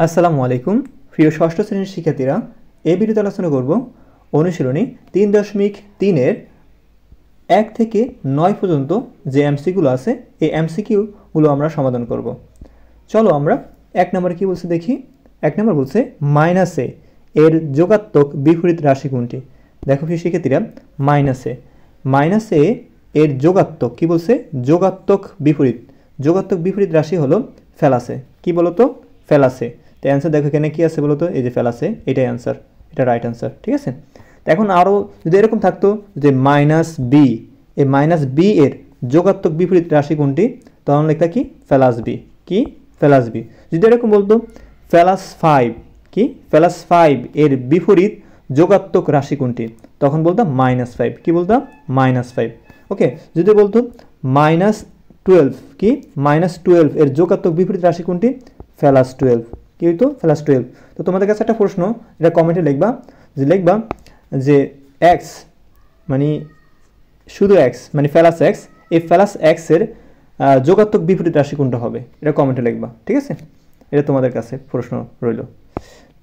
আসসালামু আলাইকুম প্রিয় ষষ্ঠ শ্রেণীর শিক্ষার্থীরা, এই ভিডিওতে আলোচনা করব অনুশীলনী 3.3-এর 1 থেকে 9 পর্যন্ত যে এমসিকিউগুলো আছে এই এমসিকিউগুলো আমরা সমাধান করব। চলো আমরা 1 নম্বরে কি বলছে দেখি। 1 নম্বর বলছে -a এর যোগাত্মক বিপরীত রাশি কোনটি। দেখো প্রিয় শিক্ষার্থীরা, -a এর যোগাত্মক কি বলছে, যোগাত্মক বিপরীত রাশি হলো ফেলাসে। কি বলতো, ফেলাসে। তো অ্যান্সার দেখো এখানে কি আছে বলতো, এই যে ফেলাসে, এটাই অ্যান্সার, এটা রাইট অ্যান্সার। ঠিক আছে, তো এখন আরও যদি এরকম থাকতো যে -b, এই -b এর যোগাত্মক বিপরীত রাশি কোনটি, তখন লিখতা কি ফেলাস বি। কি ফেলাস বি। যদি এরকম বলতো ফেলাস 5, কি ফেলাস 5 এর বিপরীত যোগাত্মক রাশি কোনটি, তখন বলতাম -5। কি বলতাম -5। ওকে, যদি বলতো -12, কি -12 এর যোগাত্মক বিপরীত রাশি কোনটি, ফেলাস 12। কি হইতো, ফেলাস 12। তো তোমাদের কাছে একটা প্রশ্ন, এটা কমেন্টে লিখবা যে এক্স মানে শুধু এক্স মানে ফেলাস এক্স, এই ফেলাস এক্স এর যোগাত্মক বিপরীত রাশি কোনটা হবে, এটা কমেন্টে লিখবা। ঠিক আছে, এটা তোমাদের কাছে প্রশ্ন রইল।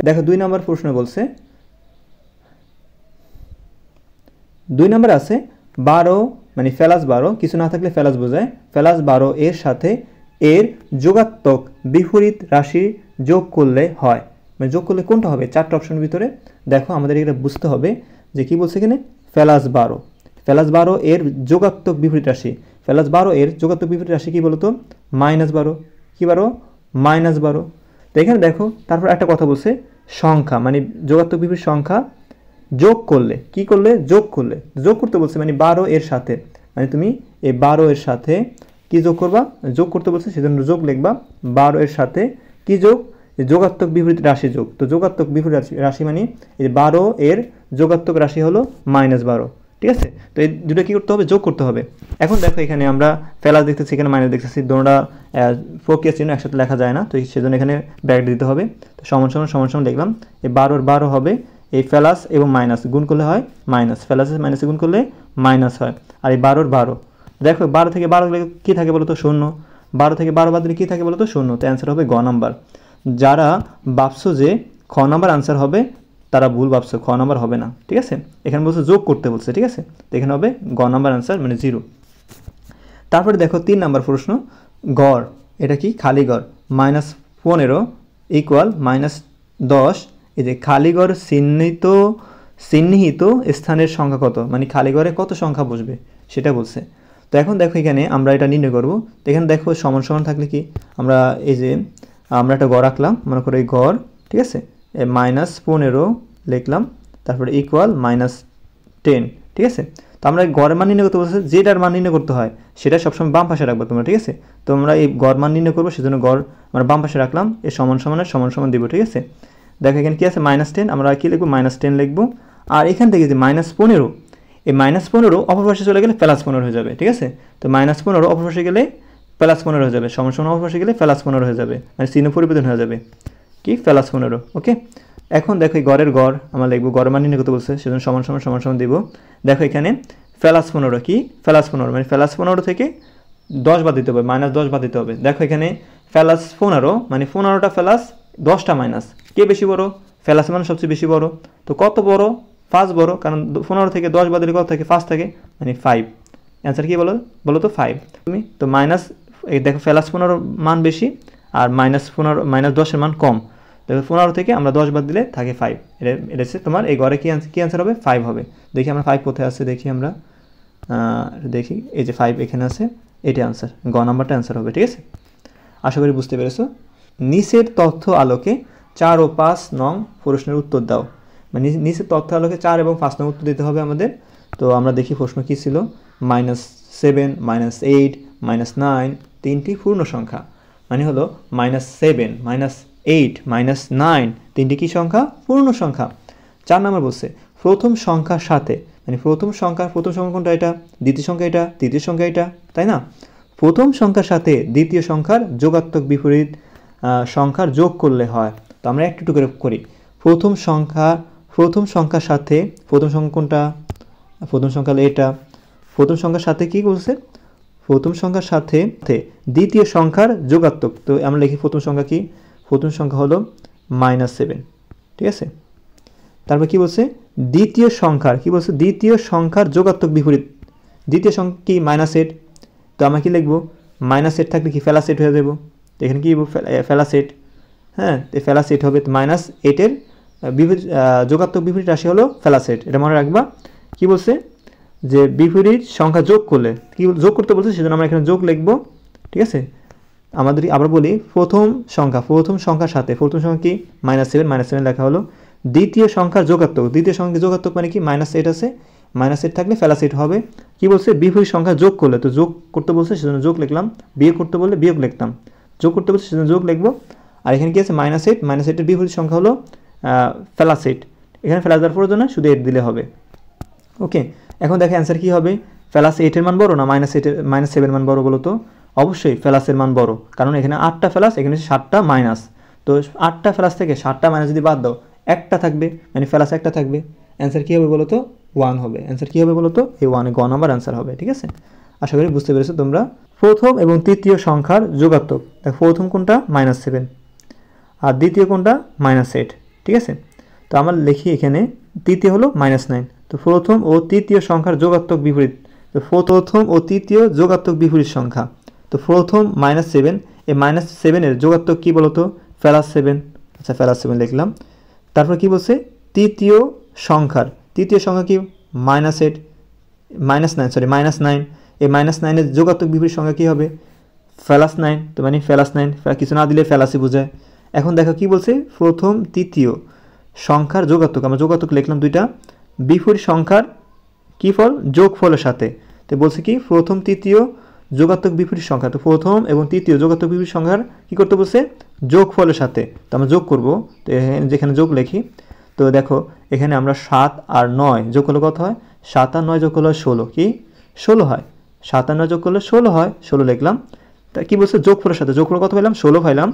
দেখো 2 নম্বর প্রশ্ন বলছে, 2 নম্বর আছে 12 মানে ফেলাস 12, কিছু না থাকলে ফেলাস বোঝায়, ফেলাস 12 এর সাথে এর যোগাত্মক বিপরীত রাশি যোগ করলে হয়, মানে যোগ করলে কোনটা হবে, 4টা অপশনের ভিতরে। দেখো আমাদের এটা বুঝতে হবে যে কি বলছে এখানে, ফেলাস 12 এর যোগাত্মক বিপরীত রাশি, ফেলাস 12 এর যোগাত্মক বিপরীত রাশি কি বলতো, -12। কি 12? তো এখানে দেখো তারপর একটা কথা বলছে, সংখ্যা মানে যোগাত্মক বিপরীত সংখ্যা যোগ করলে, কি করলে, যোগ করতে বলছে, মানে 12 এর সাথে, মানে তুমি এই 12 এর সাথে কি যোগ করবা, যোগ করতে বলছে, সেজন্য যোগ লিখবা। 12 এর সাথে কি যোগ, যোগাত্মক বিপরীত রাশি যোগ। তো যোগাত্মক বিপরীত রাশি মানে এই 12 এর যোগাত্মক রাশি হলো -12। ঠিক আছে, তো এই দুটো কি করতে হবে, যোগ করতে হবে। এখন দেখো এখানে আমরা ফেলাস দেখতেছি, এখানে মাইনাস দেখতেছি, দুটোটা প্রক্রিয়া চিহ্ন একসাথে লেখা যায় না, তো সেজন্য এখানে ব্র্যাকেট দিতে হবে। তো সমান সমান লিখলাম, এই 12 হবে, এই ফেলাস এবং মাইনাস গুণ করলে হয় মাইনাস, ফেলাসে মাইনাসে গুণ করলে মাইনাস হয়। আর এই 12 দেখো 12 থেকে 12 গেলে কী থাকে বলো তো, 0। 12 থেকে 12 বাদ দিলে কী থাকে বলো তো, 0। তো অ্যান্সার হবে গ নাম্বার। যারা ভাবছো যে খ নাম্বার আনসার হবে, তারা ভুল ভাবছো, খ নাম্বার হবে না। ঠিক আছে, এখানে বলছে যোগ করতে বলছে। ঠিক আছে, তো এখানে হবে গ নাম্বার আনসার, মানে 0। তারপরে দেখো 3 নাম্বার প্রশ্ন, গড়, এটা কি খালি গড়, -15 ইকুয়াল -10, এই যে খালি গড় চিহ্নিত স্থানের সংখ্যা কত, মানে খালি গড়ে কত সংখ্যা বসবে সেটা বলছে। তো এখন দেখো এখানে আমরা এটা নির্ণয় করব। তো এখানে দেখো সমান সমান থাকলে কি, আমরা এই যে আমরা একটা গড় আঁকলাম, মনে করো এই গড়, ঠিক আছে, -15 লিখলাম, তারপরে ইকুয়াল -10। ঠিক আছে, তো আমরা এই গড়ের মান নির্ণয় করতে বলছে, যেটার মান নির্ণয় করতে হয় সেটা সবসময় বাম পাশে রাখবো তোমরা। ঠিক আছে, তো আমরা এই গড় মান নির্ণয় করবো, সেজন্য গড় আমরা বাম পাশে রাখলাম, এই সমান সমান দিব। ঠিক আছে, দেখো এখানে কি আছে, -10, আমরা কি লিখবো, -10 লিখবো। আর এখান থেকে যে -15, এই -15 অপর পাশে চলে গেলে +15 হয়ে যাবে। ঠিক আছে, তো -15 অপর পাশে গেলে +15 হয়ে যাবে, সমান অপর পাশে গেলে +15 হয়ে যাবে, মানে চিহ্ন পরিবর্তন হয়ে যাবে, কি +15। ওকে, এখন দেখো এই গড়ের গড় আমরা লিখবো, গড়ের মান নির্ণয় করতে বলছে, সেজন্য সমান সমান দিব। দেখো এখানে +15, কি +15 মানে +15 থেকে 10 বাদ দিতে হবে, -10 বাদ দিতে হবে। দেখো এখানে +15 মানে 15টা প্লাস 10টা মাইনাস, কে বেশি বড়, ফেলাস মান সবচেয়ে বেশি বড়। তো কত বড়, 5 বড়, কারণ 15 থেকে 10 বাদ দিলে কত থাকে, 5 থাকে, মানে 5। অ্যান্সার কি বলো তো 5। তুমি তো মাইনাস, এই দেখো +15 মান বেশি আর -10 এর মান কম। দেখো 15 থেকে আমরা 10 বাদ দিলে থাকে 5। এটা হচ্ছে তোমার এই ঘরে কি অ্যান্সার হবে, 5 হবে। দেখি আমরা 5 কোথায় আছে, দেখি আমরা দেখি, এই যে 5 এখানে আছে, এটা অ্যান্সার, গ নাম্বারটা অ্যান্সার হবে। ঠিক আছে, আশা করি বুঝতে পেরেছো। নিচের তথ্য আলোকে 4 ও 5 নং প্রশ্নের উত্তর দাও। মানে নিচের তথ্য আলোকে 4 এবং 5 নং উত্তর দিতে হবে আমাদের। তো আমরা দেখি প্রশ্ন কী ছিল, -7, -8, -9 তিনটি পূর্ণ সংখ্যা, মানে হলো -7, -8, -9 তিনটি কী সংখ্যা, পূর্ণ সংখ্যা। 4 নম্বর বলছে প্রথম সংখ্যার সাথে, মানে প্রথম সংখ্যা কোনটা, এটা দ্বিতীয় সংখ্যা, এটা তৃতীয় সংখ্যা, এটা তাই না, প্রথম সংখ্যার সাথে দ্বিতীয় সংখ্যার যোগাত্মক বিপরীত সংখ্যার যোগ করলে হয়। তো আমরা একটু করে করি, প্রথম সংখ্যার সাথে, প্রথম সংখ্যা কোনটা, প্রথম সংখ্যা হলো এটা, প্রথম সংখ্যার সাথে কি বলছে, প্রথম সংখ্যার সাথে দ্বিতীয় সংখ্যার যোগাত্মক। তো আমরা লিখি প্রথম সংখ্যা কি, প্রথম সংখ্যা হলো -7, ঠিক আছে। তারপর কি বলছে দ্বিতীয় সংখ্যার, কি বলছে দ্বিতীয় সংখ্যার যোগাত্মক বিপরীত, দ্বিতীয় সংখ্যা কি -8, তো আমরা কি লিখবো -8 থাকলে কি ফেলাসেট হয়ে যাব, তো এখানে কি ফেলাসেট, হ্যাঁ তো ফেলাসেট হবে -8 এর বিপরীত যোগাত্মক বিপরীত রাশি হলো ফেলাসেট, এটা মনে রাখবা। কি বলছে যে বিপরীত সংখ্যা যোগ করলে, কি যোগ করতে বলছে সেজন্য আমরা এখানে যোগ লিখবো, ঠিক আছে। আমাদের আবার বলি প্রথম সংখ্যার সাথে, প্রথম সংখ্যা কি -7 লেখা হলো, দ্বিতীয় সংখ্যার যোগাত্মক, দ্বিতীয় সংখ্যার যোগাত্মক মানে কি -8 আছে, -8 থাকলে ফেলাসেট হবে। কি বলছে বিপরীত সংখ্যা যোগ করলে, তো যোগ করতে বলছে সেজন্য যোগ লিখলাম, বিয়োগ করতে বললে বিয়োগ লিখতাম, যোগ করতে বলছে সেজন্য যোগ লিখবো। আর এখানে কি আছে -8 এর বিপরীত সংখ্যা হলো ফেলাসেট, এখানে ফেলাস দেওয়ার প্রয়োজন না, শুধু 8 দিলে হবে। ওকে, এখন দেখো অ্যান্সার কি হবে, ফেলাস 8 মান বড় না -7 মান বড় বলো তো, অবশ্যই ফেলাসের মান বড়, কারণ এখানে 8টা ফেলাস, এখানে 7টা মাইনাস, তো 8টা ফেলাস থেকে 7টা মাইনাস যদি বাদ দাও একটা থাকবে, মানে ফেলাস একটা থাকবে, অ্যান্সার কী হবে বলো তো 1 হবে, অ্যান্সার কী হবে বলো তো এই 1 গ নাম্বার অ্যান্সার হবে, ঠিক আছে। আশা করি বুঝতে পেরেছো তোমরা। প্রথম এবং তৃতীয় সংখ্যার যোগাত্মক, দেখো প্রথম কোনটা -7 আর দ্বিতীয় কোনটা -8, ঠিক আছে। তো আমরা লিখি এখানে তৃতীয় হলো -9, তো প্রথম ও তৃতীয় সংখ্যার যোগাত্মক বিপরীত, তো প্রথম ও তৃতীয় যোগাত্মক বিপরীত সংখ্যা, তো প্রথম -7, এই -7 এর যোগাত্মক কী বলতো ফেলাস 7, আচ্ছা ফেলাস 7 লিখলাম। তারপর কি বলছে তৃতীয় সংখ্যা কি -9, এই -9 এর যোগাত্মক বিপরীত সংখ্যা কী হবে ফেলাস 9, তো মানে ফেলাস 9, কিছু না দিলে ফেলাসই বোঝায়। এখন দেখো কি বলছে প্রথম তৃতীয় সংখ্যার যোগাত্মক, আমরা যোগাত্মক লিখলাম দুইটা, বিপরীত সংখ্যার কী ফল যোগফলের সাথে, তো বলছে কি প্রথম তৃতীয় যোগাত্মক বিপরীত সংখ্যা, তো প্রথম এবং তৃতীয় যোগাত্মক বিপরীত সংখ্যার কী করতে বলছে যোগফলের সাথে, তো আমরা যোগ করব, তো যেখানে যোগ লিখি, তো দেখো এখানে আমরা 7 আর 9 যোগ করলে কত হয়, 7 আর 9 যোগ করলে 16, কি 16 হয়, 7 আর 9 যোগ করলে 16 হয়, 16 লিখলাম। তা কী বলছে যোগফলের সাথে, যোগ করলে কত পেলাম 16 পাইলাম,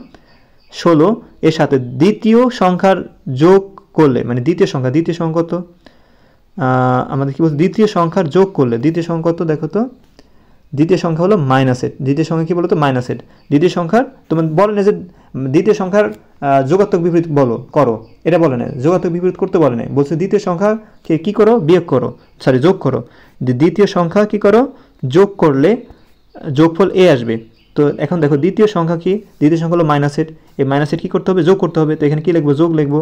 16 এর সাথে দ্বিতীয় সংখ্যার যোগ করলে, মানে দ্বিতীয় সংখ্যা কত আমাদের কী বলছে দ্বিতীয় সংখ্যার যোগ করলে, দ্বিতীয় সংখ্যা কত দেখো তো, দ্বিতীয় সংখ্যা হলো -8, দ্বিতীয় সংখ্যা কী বলো তো -8, দ্বিতীয় সংখ্যার তোমার বলে না যে দ্বিতীয় সংখ্যার যোগাত্মক বিপরীত বলো করো, এটা বলে না, যোগাত্মক বিপরীত করতে বলে না, বলছে দ্বিতীয় সংখ্যাকে কী করো বিয়োগ করো, যোগ করো, দ্বিতীয় সংখ্যা কী করো যোগ করলে যোগফল a আসবে। তো এখন দেখো দ্বিতীয় সংখ্যা কি, দ্বিতীয় সংখ্যা হলো -8, এই -8 কী করতে হবে যোগ করতে হবে, তো এখানে কী লিখবো যোগ লিখবো,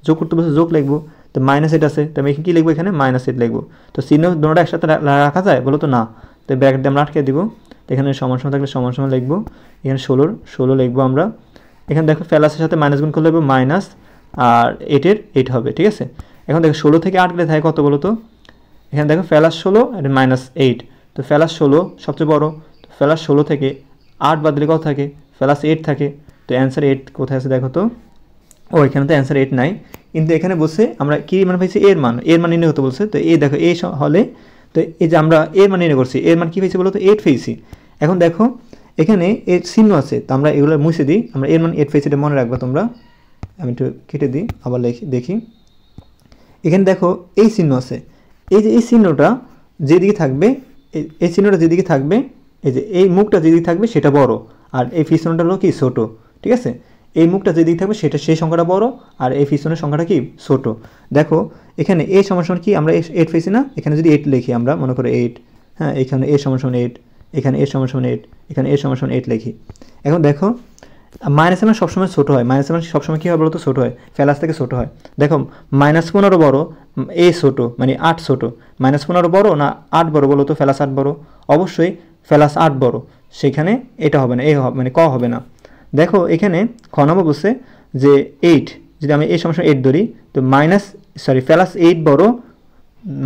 যোগ করতে বলছে যোগ লিখবো, তো -8 আছে, তো আমি এখানে কী লিখবো এখানে -8 লিখবো, তো চিহ্ন দুটোটা একসাথে রাখা যায় বলো তো না, তো ব্র্যাকেট দিয়ে আমরা আটকে দিব, তো এখানে সমান সমান থাকলে সমান সমান লিখবো, এখানে 16 লিখবো আমরা, এখানে দেখো ফেলাসের সাথে মাইনাস গুণ করলে হবে মাইনাস আর 8 হবে, ঠিক আছে। এখন দেখো 16 থেকে 8 গেলে থাকে কত বলো তো, এখানে দেখো ফেলাস 16 আর -8, তো ফেলাস 16 সবচেয়ে বড়, তো ফেলাস 16 থেকে 8 বাদ দিলে কত থাকে ফেলাস 8 থাকে, তো অ্যান্সার 8 কোথায় আছে দেখো তো, ও এখানে তো অ্যান্সার 8 নাই, কিন্তু এখানে বলছে আমরা কি মান পাইছি এর মান নির্ণয় করতে বলছে, তো এই দেখো এই হলে, তো এই যে আমরা এর মান নির্ণয় করছি, এর মান কী পেয়েছি বলো তো 8 পেয়েছি। এখন দেখো এখানে এর চিহ্ন আছে, তো আমরা এগুলো মুছে দিই, আমরা এর মান 8 পেয়েছি এটা মনে রাখবো তোমরা, আমি একটু কেটে দিই আবার দেখি, এখানে দেখো এই চিহ্ন আছে, এই যে এই চিহ্নটা যেদিকে থাকবে, এই চিহ্নটা যেদিকে থাকবে, এই যে এই মুখটা যেদিকে থাকবে সেটা বড়, আর এই পিছনটা হলো কি ছোটো, ঠিক আছে, এই মুখটা যেদিকে থাকবে সেটা সেই সংখ্যাটা বড়, আর এই পিছনের সংখ্যাটা কি ছোট। দেখো এখানে এ সমান কি আমরা 8 পেয়েছি না, এখানে যদি 8 লিখি আমরা মনে করো 8, হ্যাঁ এখানে এ সমান 8, এখানে এ সমান 8, এখানে এ সমান 8 লিখি। এখন দেখো মাইনাস মান সবসময় ছোটো হয়, মাইনাস মান সবসময় কী হয় বলো তো ছোটো হয়, ফেলাস থেকে ছোটো হয়। দেখো -15 বড়, এ ছোটো মানে 8 ছোটো, -15 বড় না 8 বড় বলো তো, ফেলাস 8 বড়, অবশ্যই ফেলাস 8 বড়, সেখানে এটা হবে না, এ হবে মানে ক হবে না। দেখো এখানে খ নম্বর বলছে যে 8, যদি আমি এই সমস্যা 8 ধরি, তো ফেলাস 8 বড়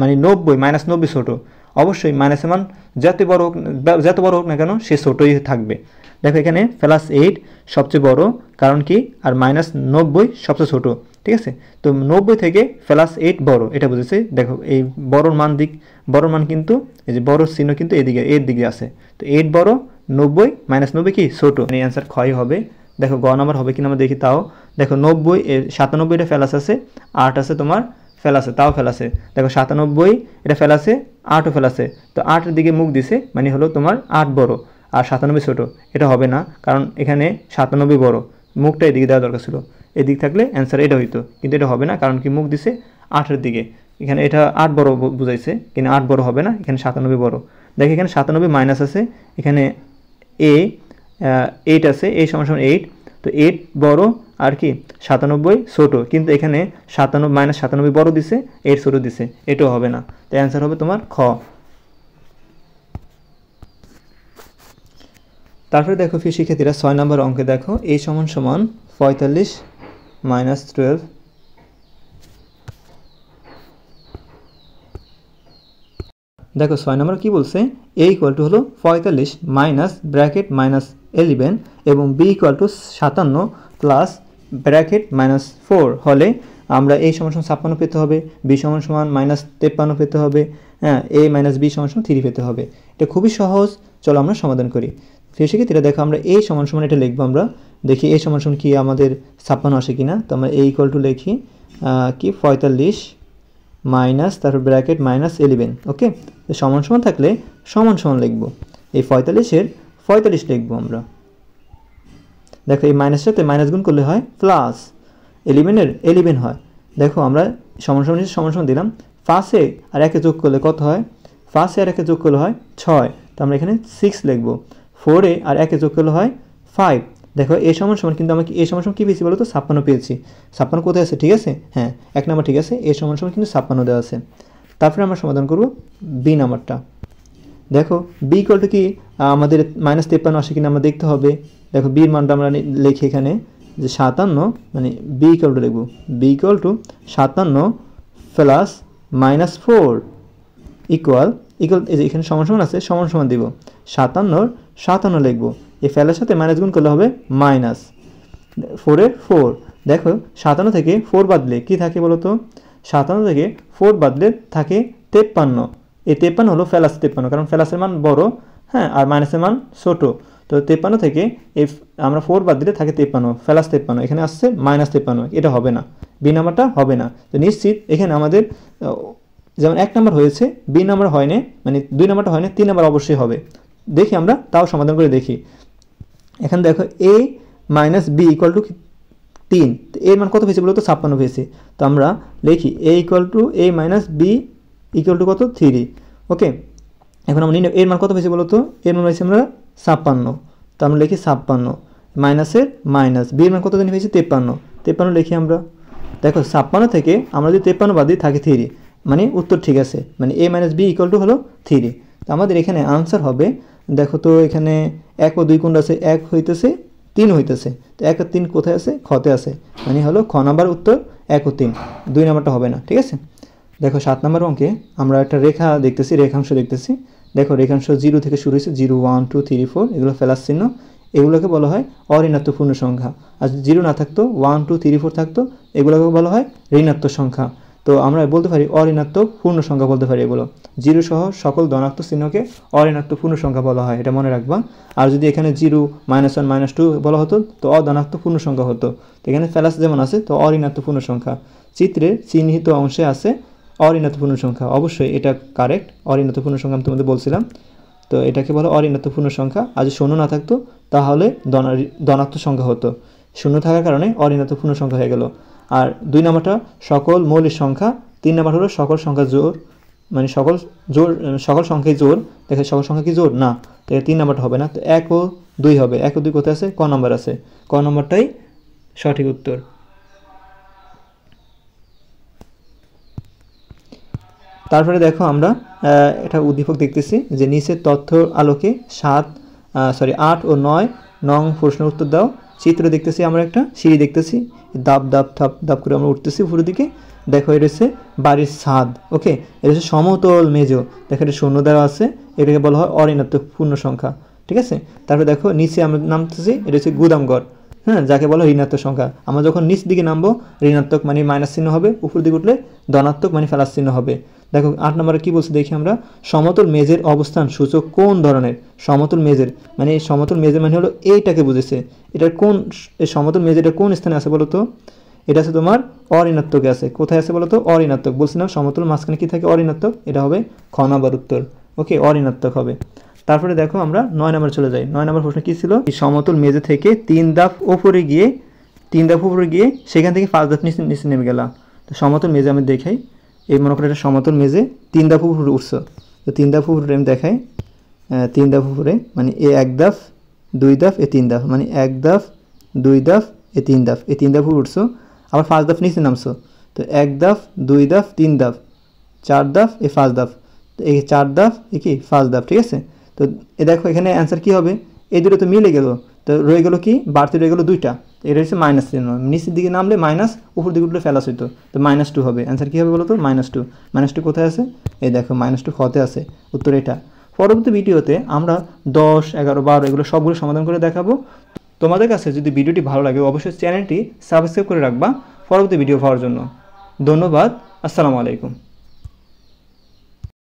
মানে 90, -90 ছোটো, অবশ্যই মাইনাসের মান যত বড় হোক না কেন সে ছোটোই থাকবে। দেখো এখানে ফেলাস 8 সবচেয়ে বড়, কারণ কি আর -90 সবচেয়ে ছোটো, ঠিক আছে, তো 90 থেকে ফেলাস 8 বড় এটা বুঝেছে। দেখো এই বড়র মান কিন্তু এই যে বড় চিহ্ন কিন্তু এর দিকে আছে, তো 8 বড় 90 -90 কি ছোটো, মানে অ্যান্সার ক্ষয় হবে। দেখো গ নাম্বার হবে কিনা আমরা দেখি, তাও দেখো 90 97 ফেলাস আছে, 8 আছে তোমার ফেলাসে, তাও ফেলাসে, দেখো 97 এটা ফেলাসে, 8ও ফেলাসে, তো 8এর দিকে মুখ দিছে মানে হলো তোমার 8 বড় আর 97 ছোটো, এটা হবে না, কারণ এখানে 97 বড়, মুখটা এদিকে দেওয়া দরকার ছিল, এদিক থাকলে অ্যান্সার এটা হইতো, কিন্তু এটা হবে না, কারণ কি মুখ দিছে 8-এর দিকে, এখানে এটা 8 বড় বুঝাইছে, কিন্তু 8 বড় হবে না, এখানে 97 বড়। দেখো এখানে 97 মাইনাস আছে, এখানে এ 8 আছে, এ সমান 8, তো 8 বড় আর কি 97 ছোট, কিন্তু এখানে 97 মাইনাস 97 বড় দিছে, 8 ছোট দিছে, এটাও হবে না। তো অ্যান্সার হবে তোমার খ। তারপরে দেখো ফির শিক্ষার্থীরা 6 নম্বর অঙ্কে দেখো a সমান 45 মাইনাস 12। দেখো 6 নম্বর কি বলছে, a ইকুয়াল টু হলো 45 মাইনাস ব্র্যাকেট মাইনাস 11 এবং b equal to 57 plus bracket minus 4 হলে আমরা a সমান 56 পেতে হবে, b সমান মাইনাস 53 পেতে হবে, হ্যাঁ a মাইনাস b সমান 3 পেতে হবে। এটা খুবই সহজ, চলো আমরা সমাধান করি। সেক্ষেত্রে দেখো আমরা a সমান এটা লিখবো, আমরা দেখি a সমান কি আমাদের 56 আসে কিনা। তো আমরা a ইকুয়াল টু লিখি কি 45 মাইনাস তারপর ব্র্যাকেট মাইনাস 11, ওকে। তো সমান থাকলে সমান লিখবো, এই 45-এর 45 লিখবো আমরা। দেখো এই মাইনাসের সাথে মাইনাস গুণ করলে হয় প্লাস, 11-এর 11 হয়। দেখো আমরা সমান দিলাম, 5-এ আর 1-এ যোগ করলে কত হয়, 5-এ আর 1-এ যোগ করলে হয় 6, তো আমরা এখানে 6 লিখবো। 4-এ আর 1-এ যোগ করলে হয় 5। দেখো এ সমান কিন্তু আমরা এ সমান কি পেয়েছি বলো তো, 56 পেয়েছি। 56 কোথায় আছে, ঠিক আছে, হ্যাঁ 1 নম্বর ঠিক আছে, এ সমান কিন্তু 56 দেওয়া আছে। তারপরে আমরা সমাধান করব বি নাম্বারটা। দেখো বি ইকুয়াল টু কি আমাদের মাইনাস 53 আসে কিনা আমরা দেখতে হবে। দেখো বির মানটা আমরা লিখি এখানে যে 57, মানে বি ইকুয়াল টু লিখবো, B equal to 57 plus minus 4 equal এই যে এখানে সমান আছে, সমান দিব, 57 লিখবো, এই ফেলার সাথে মাইনাস গুণ করলে হবে মাইনাস 4-এর 4। দেখো 57 থেকে 4 বাদলে কি থাকে বলো তো, 57 থেকে 4 বাদলে থাকে 53। এই 53 হলো ফেলাস 53, কারণ ফেলাসের মান বড়, হ্যাঁ, আর মাইনাসের মান ছোট। তো 53 থেকে এই আমরা 4 বাদ দিলে থাকে 53, ফেলাস 53, এখানে আসছে মাইনাস 53, এটা হবে না, বি নাম্বারটা হবে না। তো নিশ্চিত এখানে আমাদের যেমন 1 নম্বর হয়েছে, বি নাম্বার হয়নি, মানে 2 নাম্বারটা হয়নি, 3 নাম্বার অবশ্যই হবে। দেখি আমরা তাও সমাধান করে দেখি। এখানে দেখো a minus B equal to 3, তো এর মান কত পেয়েছে বলো তো, 56 পেয়েছে। তো আমরা লিখি a equal to a minus B equal to কত, 3, ওকে। এখন আমরা এর মান কত পেয়েছে বলো তো, এর মান পেয়েছি আমরা 56, তো আমরা লিখি 56 মাইনাসের মাইনাস, বি এর মান কত জানি পেয়েছি 53 লিখি আমরা। দেখো 56 থেকে আমরা যদি 53 বাদ দিই থাকে 3, মানে উত্তর ঠিক আছে, মানে a minus B equal to হলো 3। তো আমাদের এখানে আনসার হবে, দেখো তো এখানে 1 ও 2 কোনটা আছে, 1 হইতেছে 3 হইতেছে, তো 1 আর 3 কোথায় আছে, খতে আছে, মানে হলো খ নাম্বার উত্তর 1 ও 3, 2 নাম্বারটা হবে না, ঠিক আছে। দেখো 7 নম্বর অঙ্কে আমরা একটা রেখা দেখতেছি, রেখাংশ দেখতেছি। দেখো রেখাংশ 0 থেকে শুরু হয়েছে, 0 1 2 3 4, এগুলো ফেলাস চিহ্ন, এগুলোকে বলা হয় অঋণাত্মক পূর্ণ সংখ্যা। আর 0 না থাকতো, 1 2 3 4 থাকতো, এগুলোকে বলা হয় ঋণাত্মক সংখ্যা। তো আমরা বলতে পারি অঋণাত্মক পূর্ণ সংখ্যা বলতে পারি এগুলো। 0 সহ সকল ধনাত্মক চিহ্নকে অঋণাত্মক পূর্ণ সংখ্যা বলা হয়, এটা মনে রাখবা। আর যদি এখানে 0 -1 -2 বলা হতো তো অধনাত্মক পূর্ণ সংখ্যা হতো। তো এখানে ফেলাস যেমন আছে, তো অঋণাত্মক পূর্ণ সংখ্যা। চিত্রের চিহ্নিত অংশে আছে অঋণাত্মক পূর্ণ সংখ্যা, অবশ্যই এটা কারেক্ট, অঋণাত্মক পূর্ণ সংখ্যা আমি তোমাদের বলছিলাম। তো এটাকে বলা অঋণাত্মক পূর্ণ সংখ্যা। আর যদি শূন্য না থাকতো তাহলে ধনাত্মক সংখ্যা হতো, শূন্য থাকার কারণে অঋণাত্মক পূর্ণ সংখ্যা হয়ে গেল। আর 2 নম্বরটা সকল মৌলিক সংখ্যা, 3 নম্বর হলো সকল সংখ্যা জোড়, মানে সকল সংখ্যায় জোড়। দেখে সকল সংখ্যা কি জোড় না, তো 3 নম্বরটা হবে না, তো 1 ও 2 হবে। 1 ও 2 কোথায় আছে, ক নম্বর আছে, ক নম্বরটাই সঠিক উত্তর। তারপরে দেখো আমরা এটা উদ্দীপক দেখতেছি যে নিচের তথ্য আলোকে 8 ও 9 নং প্রশ্নের উত্তর দাও। চিত্র দেখতেছি আমরা, একটা সিঁড়ি দেখতেছি, দাপ দাপ থাপ দাপ করে আমরা উঠতেছি উপরের দিকে। দেখো এটা হচ্ছে বাড়ির ছাদ, ওকে। এটা হচ্ছে সমতল মেজো, দেখো এটা শূন্য দেওয়া আছে, এটাকে বলা হয় অঋণাত্মক পূর্ণ সংখ্যা, ঠিক আছে। তারপরে দেখো নিচে আমরা নামতেছি, এটা হচ্ছে গুদামঘর, হ্যাঁ, যাকে বলা হয় ঋণাত্মক সংখ্যা। আমরা যখন নিচ দিকে নামবো ঋণাত্মক মানে মাইনাস চিহ্ন হবে, উপর দিকে উঠলে ধনাত্মক মানে প্লাস চিহ্ন হবে। দেখো 8 নম্বরে কি বলছে দেখি আমরা, সমতল মেজের অবস্থান সূচক কোন ধরনের। সমতল মেজের মানে সমতল মেজের মানে হলো এইটাকে বুঝেছে, এটার কোন সমতল মেজের কোন স্থানে আছে বলো তো, এটা আছে তোমার অঋণাত্মকে আছে। কোথায় আছে বলো তো, অঋণাত্মক। বলছিলাম সমতল মাঝখানে কি থাকে, অঋণাত্মক, এটা হবে খ নম্বর উত্তর, ওকে, অঋণাত্মক হবে। তারপরে দেখো আমরা 9 নম্বর চলে যাই। 9 নম্বর প্রশ্ন কি ছিল, সমতল মেজে থেকে 3 ধাপ উপরে গিয়ে 3 ধাপ উপরে গিয়ে সেখান থেকে 5 ধাপ নিচে নেমে গেলাম। তো সমতল মেজে আমি দেখাই, এই মনে করি এটা সমতল মেজে 3 ধাপ উপরে উঠছো। তো 3 ধাপ উপরে আমি দেখাই, 3 ধাপ উপরে মানে এ 1 ধাপ 2 ধাপ এ 3 ধাপ, মানে 1 ধাপ 2 ধাপ এ 3 ধাপ, এই 3 ধাপ উপরে উঠছো, আবার 5 ধাপ নিচে নামছো। তো 1 ধাপ 2 ধাপ 3 ধাপ 4 ধাপ এ 5 ধাপ, তো এই 4 ধাপ এ কি 5 ধাপ, ঠিক আছে। তো এ দেখো এখানে অ্যান্সার কী হবে, এই দুটো তো মিলে গেল, তো রয়ে গেল কি বাড়তি রয়ে গেল 2টা, এটা হচ্ছে মাইনাস চিহ্ন, নিচের দিকে নামলে মাইনাস, উপর দিকে উঠলে প্লাস হইতো, তো -2 হবে। অ্যান্সার কী হবে বলো তো, -2। -2 কোথায় আছে, এই দেখো -2 হতে আছে, উত্তর এটা। পরবর্তী ভিডিওতে আমরা 10, 11, 12 এগুলো সবগুলো সমাধান করে দেখাবো। তোমাদের কাছে যদি ভিডিওটি ভালো লাগে অবশ্যই চ্যানেলটি সাবস্ক্রাইব করে রাখবা পরবর্তী ভিডিও পাওয়ার জন্য। ধন্যবাদ, আসসালামু আলাইকুম।